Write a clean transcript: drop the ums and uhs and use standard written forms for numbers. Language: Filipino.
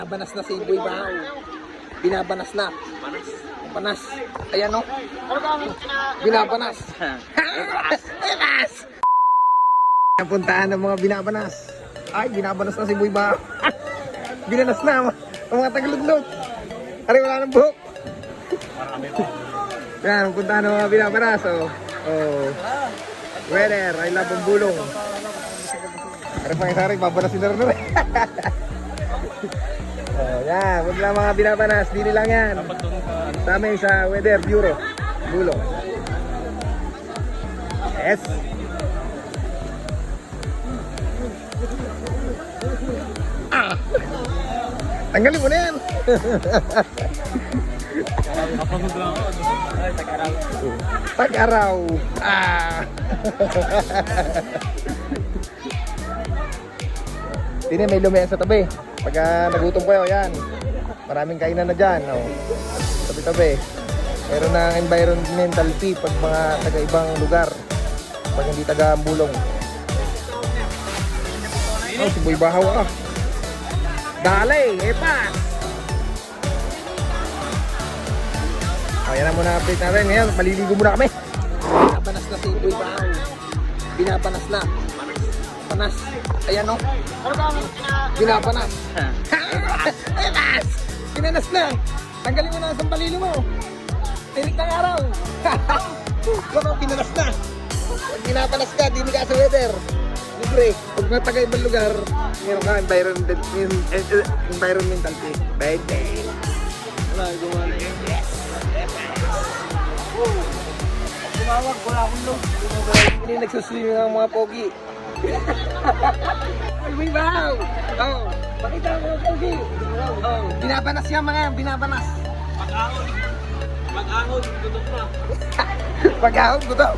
Binabanas na si Boy Bao. Binabanas na. Banas. Ayan o. Binabanas. Binabanas. Puntaan ng mga binabanas. Ay, binabanas na si Boy Bao. Binanas na ang mga tagaludlot. Ari, wala ng buhok. Yan, puntaan ng mga binabanas. Oh. Weather, I love ang bulong. Ari pa isari, babanasin na rin. Yan, huwag lang mga binabanas. Dili lang yan. Sa amin sa Weather Bureau. Bulong. Yes. Tanggalin mo na yan. Tag-araw. Tini, may lumiyan sa tabi. Pagka nagutom kayo, yan. Maraming kainan na dyan. Tabi-tabi. Meron ng environmental fee pag mga taga-ibang lugar. Pag hindi taga-ambulong. Si Boy Bahaw . Dale, epas! Yan na muna update natin. Ngayon, maliligo muna kami. Binabanas na si Boy Bahaw. Binabanas na. Panas. Ayan o. Binabanas. Epas! Binanas na. Tanggalin mo na ang sambalilo mo. Tirik ng araw. Kung binanas na. Pag binabanas ka, di ka sa weather. Libre. Pag natagay ibang lugar, meron ka environmental fee. Pwede. Wala, gumawa na yun. Yes! Tumawag, wala akong log. Hindi nagsuswimming ang mga pogi. Ay, Boy Bao! Pakita mo ang pogi. Binabanas yan mga yan, binabanas. Pag-ahon, gutom na. Pag-ahon, gutom.